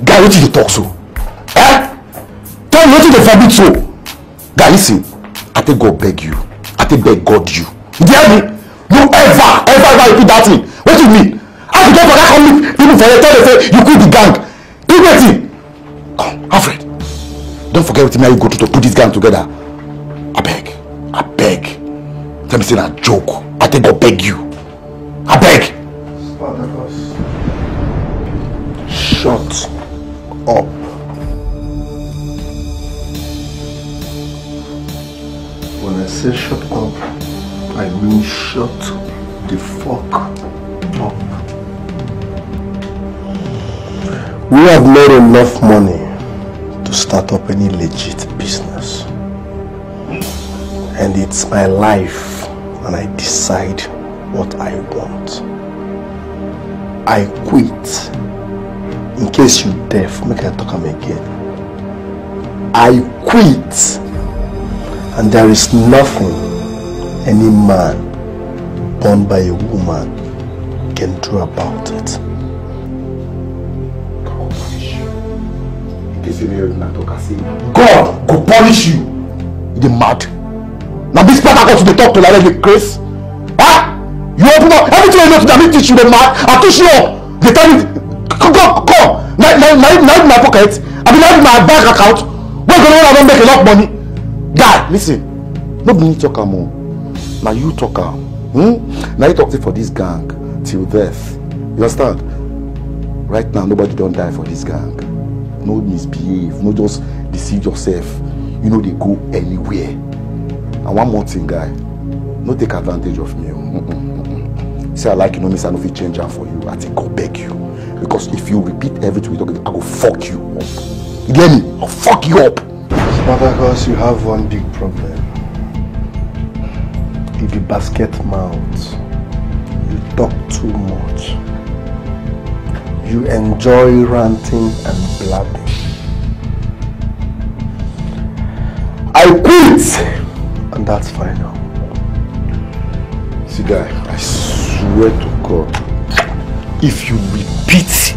Guy, what did you talk so? Eh? Tell me what did they forbid so? Guy, listen. I think God beg you. I think beg God you. You hear me? You ever repeat that thing? What do you mean? How you go for that company? People for your tell they say you quit the gang. Do it. Come, Alfred. Don't forget with me how you go to put this gang together. I beg. Tell me say that joke. I think God beg you. I beg. Spartacus. Shut up. When I say shut up, I mean shut the fuck up. We have not enough money to start up any legit business. And it's my life and I decide what I want. I quit. In case you deaf, make I talk again. I quit. And there is nothing any man born by a woman can do about it. God go punish you. You mad. Now this part I got to talk to like the Chris. Huh? You open up everything I know to them teach you the mad. I teach you up. They tell me come. Now in my pocket. I mean now in my bank account. We're gonna I don't make enough money. Guy, listen. No be me talk more. Now you talk Now you talk for this gang till death. You understand? Right now nobody don't die for this gang. No misbehave, no just deceive yourself. You know they go anywhere. And one more thing, guy, no take advantage of me. Say I like you, no miss I no fit change for you. I think I'll beg you. Because if you repeat everything we talk, I will fuck you up. You get me? I'll fuck you up. Spartacus, you have one big problem. You be basket mouth. You talk too much. You enjoy ranting and blabbing. I quit! And that's final. See guy, I swear to God, if you repeat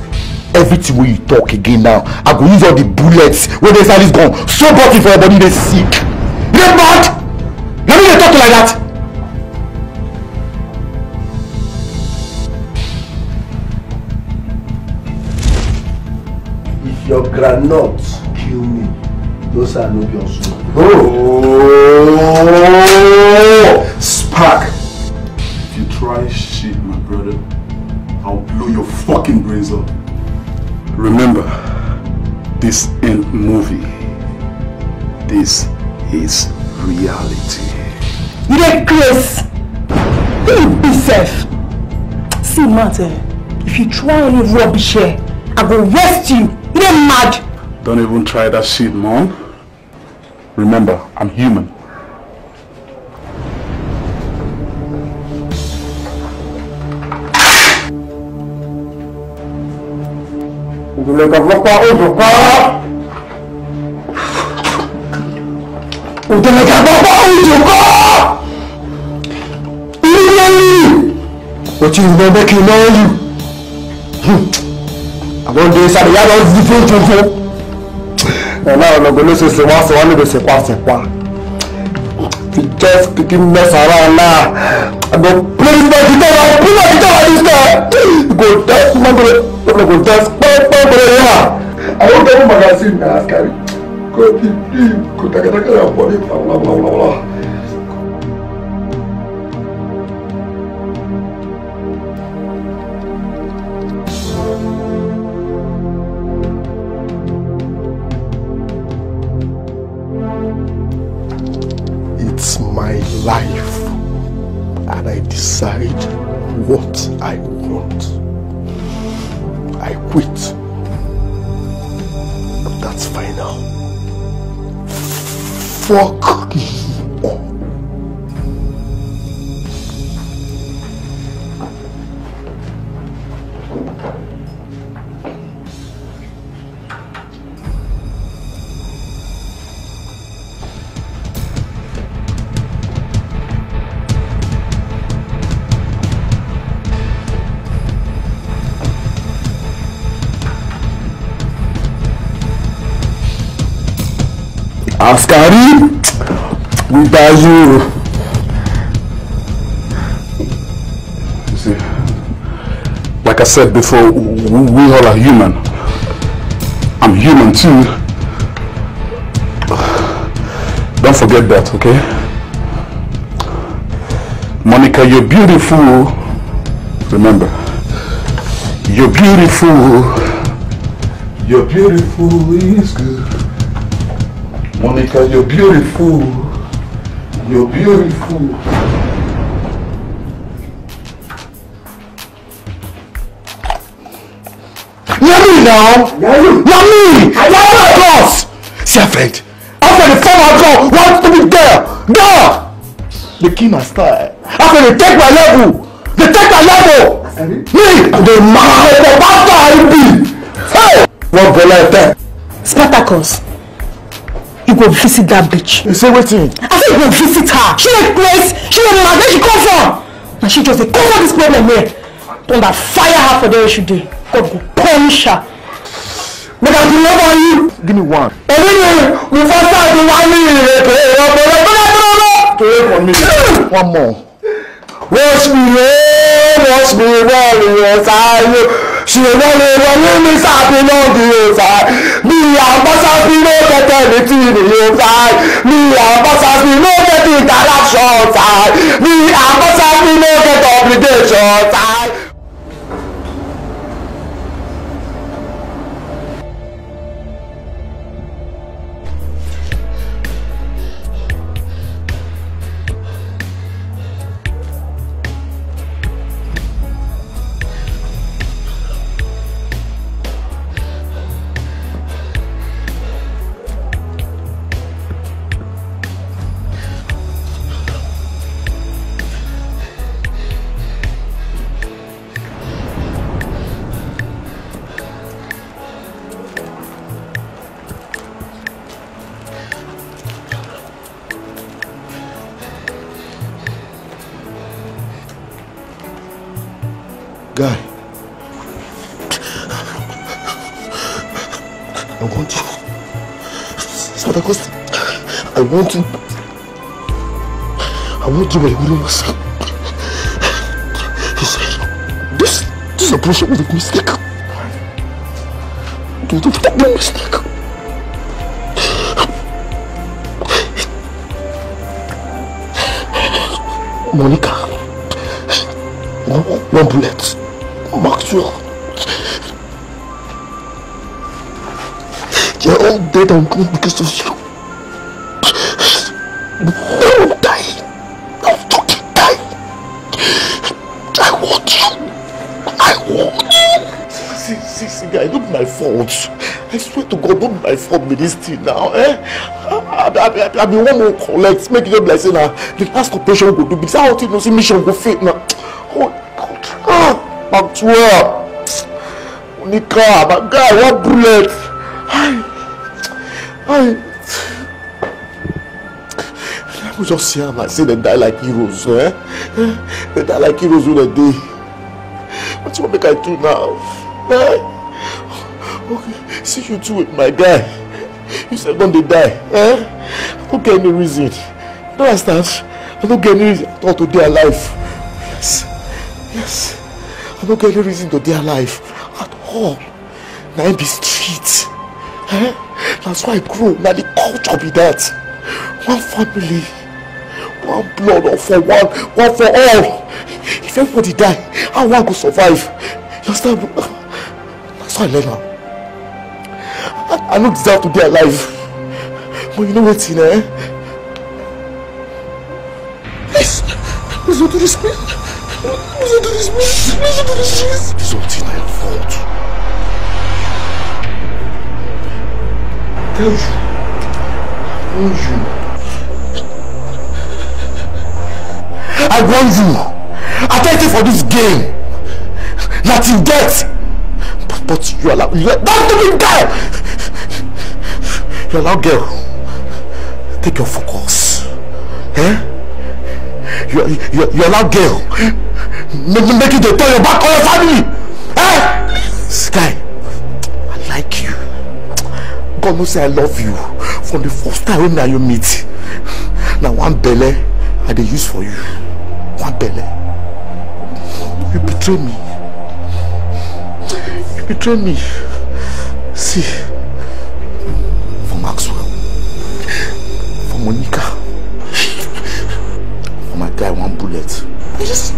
everything when you talk again now, I go use all the bullets when the side is gone. So body for your body, they sick. You get mad? Let me talk to you like that. If your grandnuts kill me, those are not your soul. Oh! Spark! If you try shit, my brother, I'll blow your fucking brains up. Remember, this ain't movie. This is reality. You get Chris. You be safe. See, Martin, if you try any rubbish here, I will arrest you. You get mad. Don't even try that shit, Mom. Remember, I'm human. What you remember can know you? I want to say the other different people. And now I'm going to say once I want to say what. You just kicking mess around now. I go play my guitar. I play my guitar like this guy. You go dance, man. Go dance. I won't get a magazine. Ask Gary. Go take a body. Blah blah blah blah. It's my life and I decide what I want. I quit. That's final. Fuck you all. Askari, we buy you. You see, like I said before, we all are human. I'm human too. Don't forget that, okay? Monica, you're beautiful. Remember, you're beautiful. You're beautiful is good. Monica, you're beautiful. You're beautiful. Yummy now! Yummy! Yummy cross! See a friend. After the former girl wants to be there! There! They kill my style. After they take my level! They take my level! Me! The man of the master I be! Hey! What go like that? Spartacus, you go visit that bitch. You say waiting. I said you go visit her. She ain't place. She ain't know where she come from. Now she just come for this problem here. Don't that fire her for the way she did. God go punish her. But I can love on you. Give me one. We first start to want me. One more. Wash me, well, yes, she wanted me sapping on the outside. Me and Basafi no get anything in the outside. Me and Basafi no get interaction side. Me and Basafi no get obligation side. Guy, I want you. Spartacus, I want you. I want you, but I wouldn't myself. This operation was a mistake. Don't take the mistake. Monica, one bullet. Maxwell, you're all dead and gone because of you. I'm dying. I'm fucking dying. I want you. I want you. See, guy, don't be my fault. I swear to God, don't be my fault with this thing now. I've been one more collect. Make it up like saying the last operation go do. Because I don't think no mission go fit now. Oh God. Maxwell, Monica, my guy, one bullet. I will just see them like say they die like heroes, eh? They die like heroes when they die. What you want make I do now? Eh? Okay, see you two with my guy. You said when they die, eh? I don't get any reason. You don't understand? I don't get any reason at all to be alive. Yes. I don't get any reason to be alive at all. Now I be street. Eh? That's why I grow. Now the culture be that. One family, one blood, all for one for all. If everybody die, how one go survive? You understand? That's why I learn now. I don't deserve to be alive. But you know what's in there? Please don't do this, please. Please don't do this, please. Please don't do this, please. It's not your fault. Tell you. I want you. I thank you for this game. Nothing death. But you allow don't do it, girl. You allow girl. Take your focus. Eh? You allow girl. Make it turn your back on your family. Eh? Sky, I like you. God knows I love you. From the first time when you meet, now one belly I dey use for you. One belly. You betray me. You betray me. See, for Maxwell, for Monica, for my guy, one bullet. I just...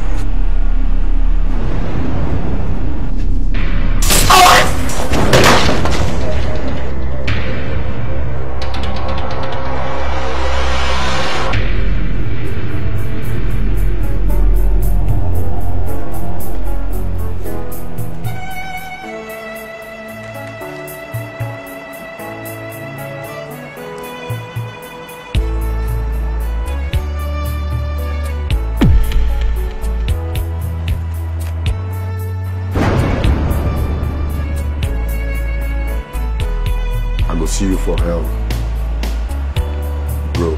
See you for hell, bro.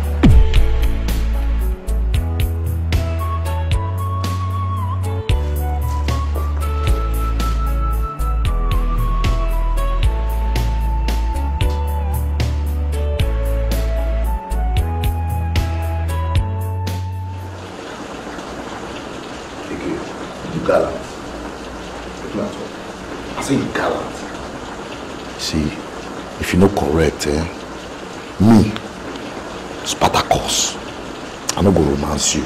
You gallant. I say you gallant. See. If you're not correct, me, Spartacus, I'm not going to romance you.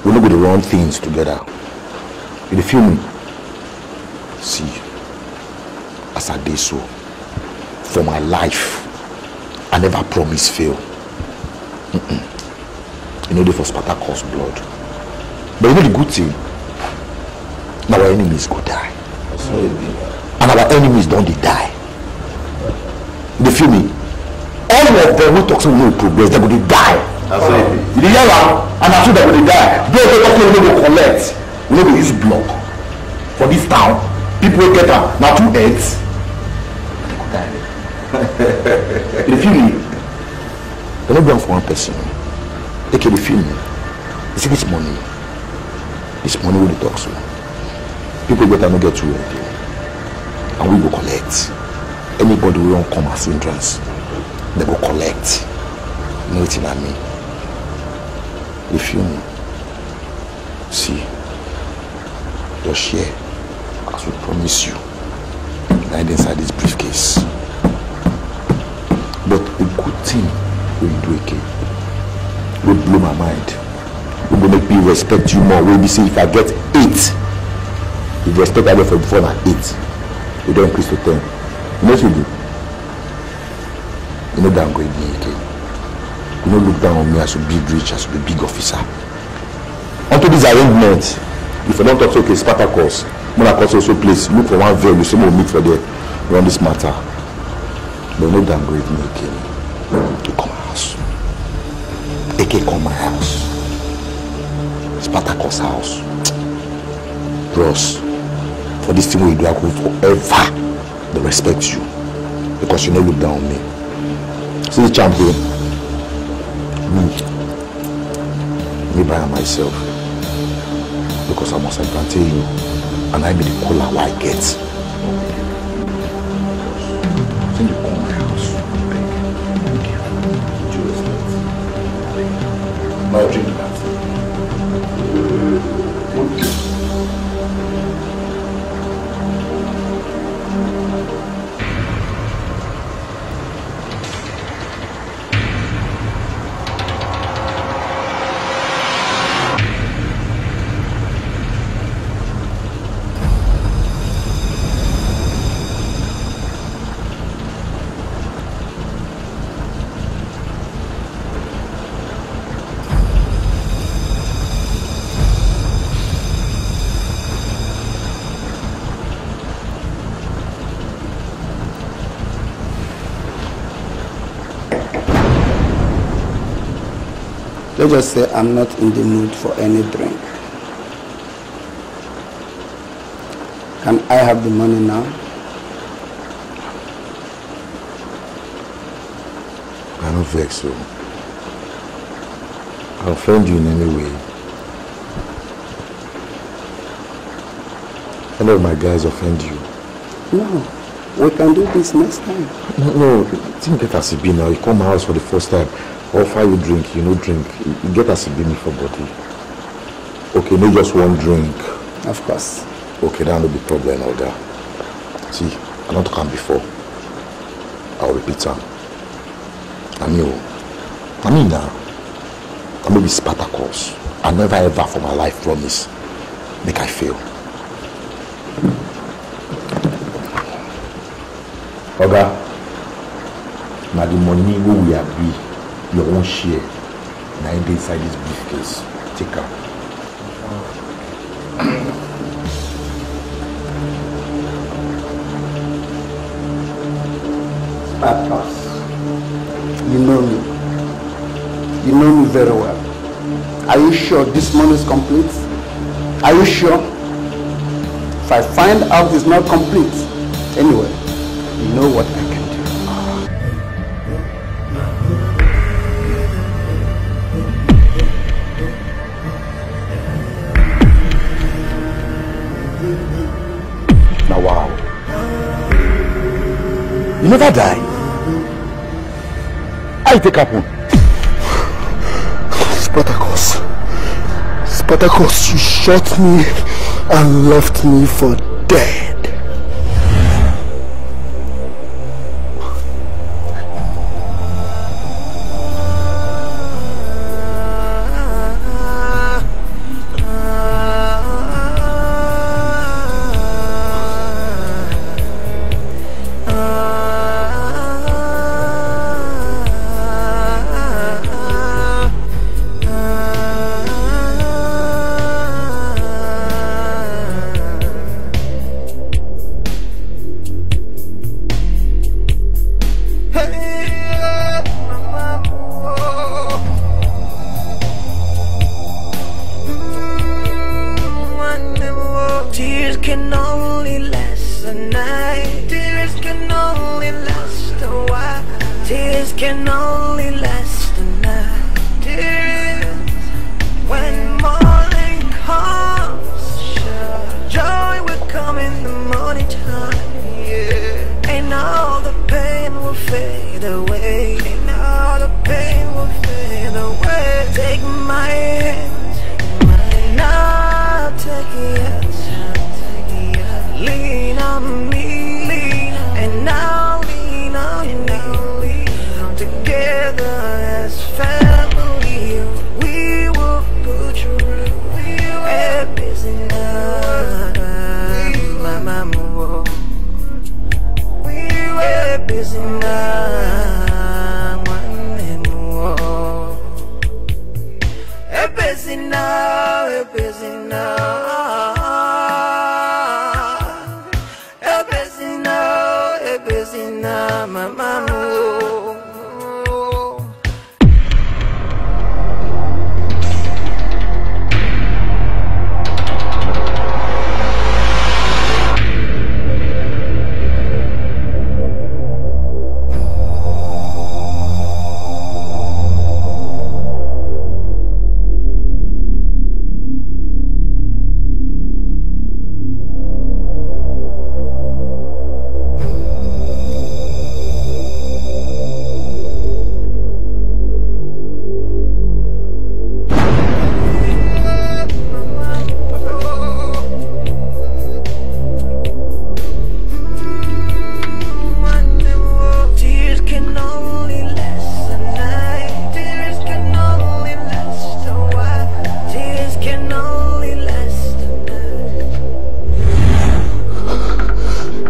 We're not going to run things together. You feel me? See, as I did so, for my life, I never promise fail. You know, they for Spartacus blood. But you know the good thing? Now our enemies go die. And our enemies don't they die. They feel me? All of them who talk so no progress, they're going to die. That's it. You hear that? And after they're going to die, those who talk so no collect, we don't use block. For this town, people get up, now 2 heads. They feel me? They're not going for one person. They can feel me. You see this money? This money will talk so. People better not get through anything. And we go collect. Anybody who don't come as entrance, they go collect. You know what I mean? You feel me? See, your share, as we promise you, right inside this briefcase. But the good thing when you do again, will blow my mind. It will make me respect you more. Will be say if I get 8, if respect I get for before now 8, you don't increase to 10. You know what you do? You know downgrade me again. You know look down on me as a big rich, as a big officer. Onto this arrangement, if I don't talk to okay, Spartacus, when I also place, look for one veil, you say we'll meet for there. We're on this matter. But you know downgrade me again. You come my house. AK come my house. Spartacus house. Bros, for this thing we do, I go forever. They respect you because you never look down on me. See the champion, me by myself, because I must advantage you, and I be the cooler what I get. Then you come to my house, thank you, due respect. Now drink that. Let's just say I'm not in the mood for any drink. Can I have the money now? I don't vex so. I offend you in any way. Any of my guys offend you? No. We can do this next time. No, think get as it be now. You come my house for the first time. Offer you drink, you no drink. You get as it be me for body. Okay, no just one drink. Of course. Okay, that will be problem, Oga. See, I not come before. I'll repeat them. I mean now. I may be Spartacus. I never ever for my life promise make I fail. Oga, now the money we agree, your own share, now inside this briefcase. Take out. Spartacus, you know me. You know me very well. Are you sure this money is complete? Are you sure? If I find out it's not complete, anyway, you know what I can do. Now wow. You never die. I take up one. Spartacus, you shot me and left me for dead.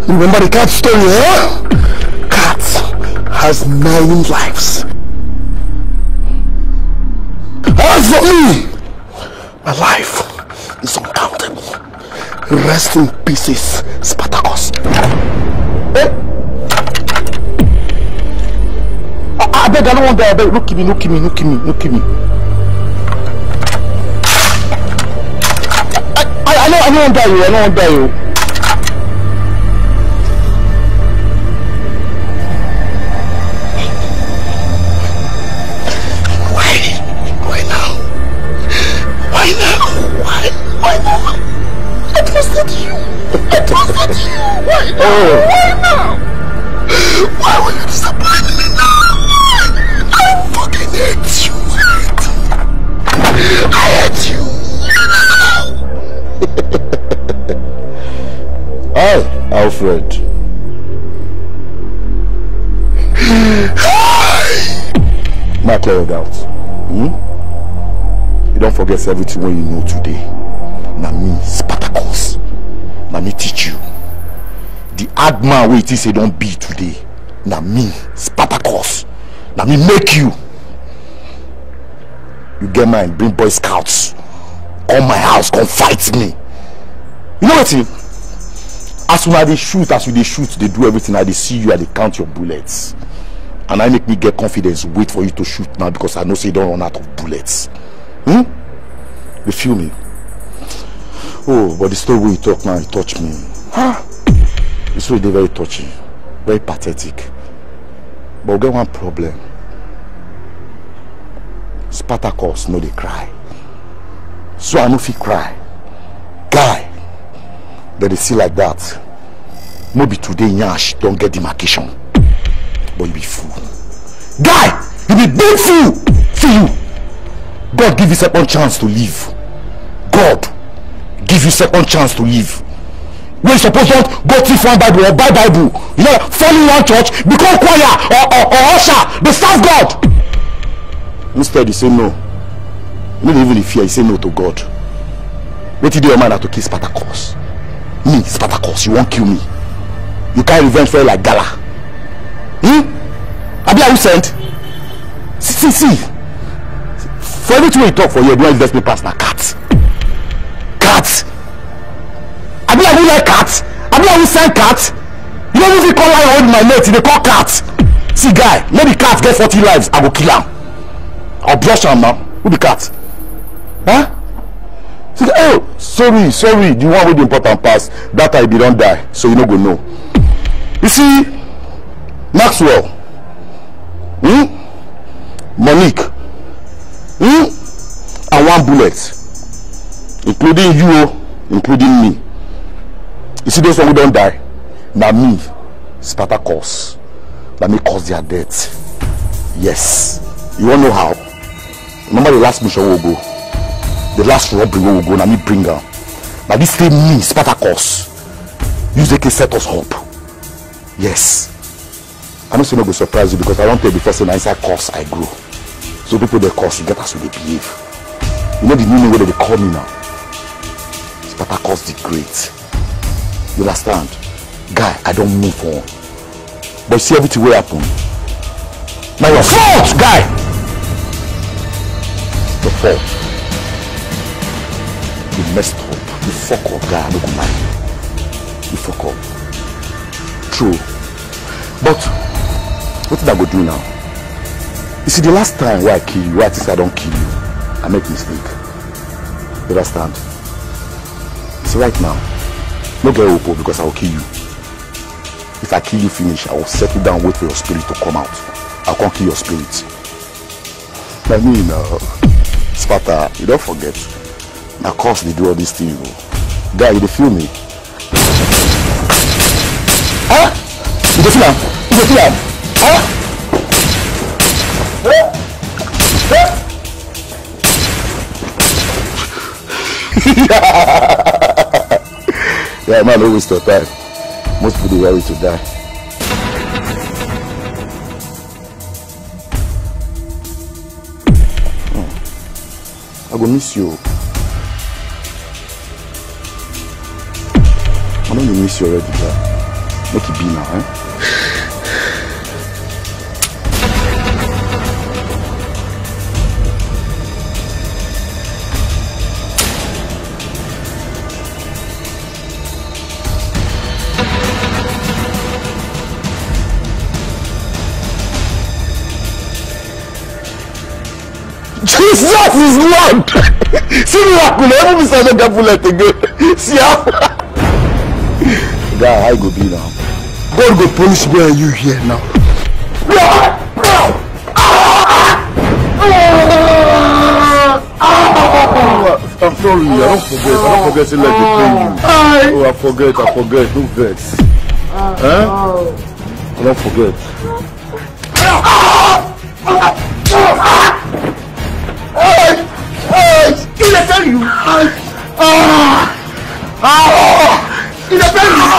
Remember the cat story, huh? Cat has 9 lives. As for me, my life is uncountable. Rest in pieces, Spartacus. I beg, I don't want that. Look at me, look at me, look at me, look at me. I don't want that, I don't want that. Why now? I trusted you. Why now? Why now? Hi, Alfred. My clear it out. You don't forget everything when you know today. Now me, Spartacus. Now me teach you. The hard man where it is say don't be today. Now me, Spartacus. Now me make you. You get mine, bring Boy Scouts. Come my house, come fight me. You know what it is? As soon as they shoot, they do everything. They see you and they count your bullets. And I make me get confidence, wait for you to shoot now because I know say you don't run out of bullets. You feel me? Oh, but the story where you talk now, it touched me. The story is very touching, very pathetic. But we get one problem. Spartacus no they cry. So I know if he cry. Guy, that they see like that. Maybe today Nyash don't get demarcation. But you be fool. Guy, you be big fool. For you. God give you second chance to live. God give you second chance to live. When you suppose don't go thief one Bible or buy Bible, you know, fall in one church, become choir or usher, they serve God. Instead, you say no. Not even if you say no to God. What did your man have to kill Spartacus? Me, Spartacus, you won't kill me. You can't revenge for it like Gala. Abi, are you sent? See. For everything you talk for you, don't invest me past na cat. Cat. Abi, are you like cat? Abi, are you send cat? You don't even call lion hold my mate, they call cat. See, guy, let the cat get 40 lives, I will kill him. I'll brush him now. Who the cat? Huh? See, oh, sorry, the one with the important pass, that I be don't die, so you no go know. You see, Maxwell, Monique, and one bullet, including you, including me. You see those one who don't die? Now me, Spartacus, that may cause their death. Yes. You won't know how. Remember the last mission we will go, the last robbery we will go, now me bring her. Now this same me, Spartacus, use AK set us up. Yes. I'm not saying no go surprise you because I don't tell you the first thing inside course I grow. So people they course you get as they behave. You know the new name where they call me now? Spartacus the Great. You understand? Guy, I don't move on. But you see everything will happen. Now your fault, guy! Your fault. You messed up. You fuck up, guy. I don't go mind. You fuck up. True. But what did I go do now? You see, the last time where I kill you, where I think I don't kill you, I make mistake. You understand? See, right now, no get hope because I will kill you. If I kill you finish, I will settle down, wait for your spirit to come out. I can't kill your spirit. I mean, Sparta, you don't forget. Now, of course, they do all these things. Guy, you feel me? Huh? You feel him? You feel him? Huh? Yeah, man, don't waste your time. Most people are ready to die. I go miss you. I don't even miss you already, guy. Make it be now, eh? Jesus is Lord! See me what could ever be said that bullet again. See how? Guy, I go be now. God go punish me and you here now. I'm sorry, I don't forget to let you pain you. Oh, I forget, don't vex. Huh? I don't forget. Did I tell you? Did I tell you?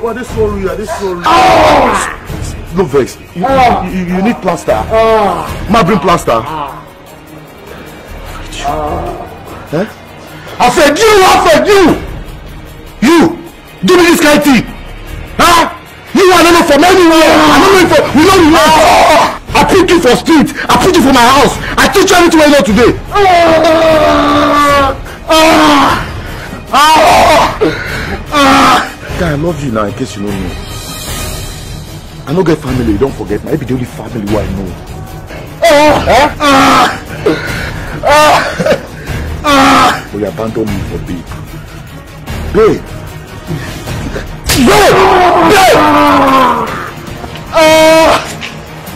Oh, this sorry, this sorry. No vex. You need plaster. Ma bring plaster. Eh? I said you. You give me this kind of thing. Huh? You are not from anywhere. I don't know for we know you. I put you for street. I put you for my house. I teach you everything I know today. Guy, I love you now in case you don't know. I don't get family, don't forget. Maybe the only family who I know. But you abandoned me for babe. Babe!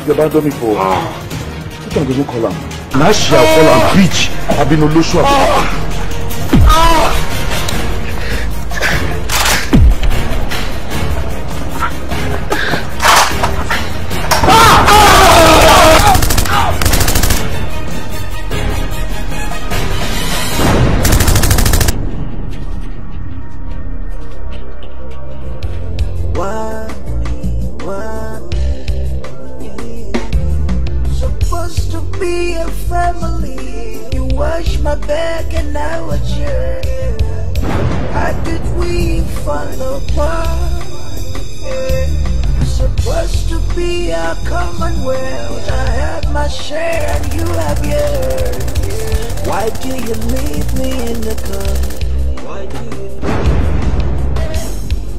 You abandoned me for... What am I going to call him? Now she shall fall and preach. I've been on low show.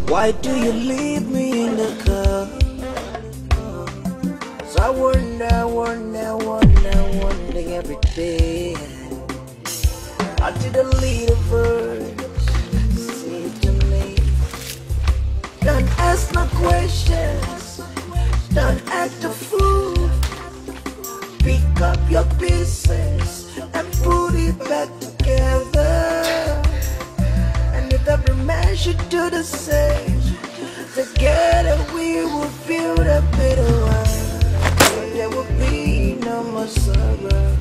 Why do you leave me in the car? So I wonder every day. I didn't lead a verse, say to me. Don't ask no questions, don't act a fool. Pick up your pieces and put it back together. And if every man should do the same, together we will build a better world. There will be no more sorrow.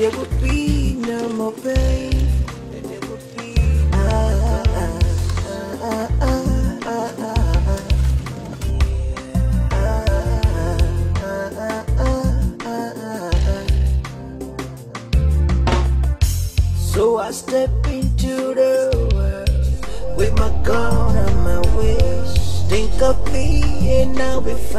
There will be no more pain. There will be So I step into the world with my gun on my waist. Think of me and I'll be fine.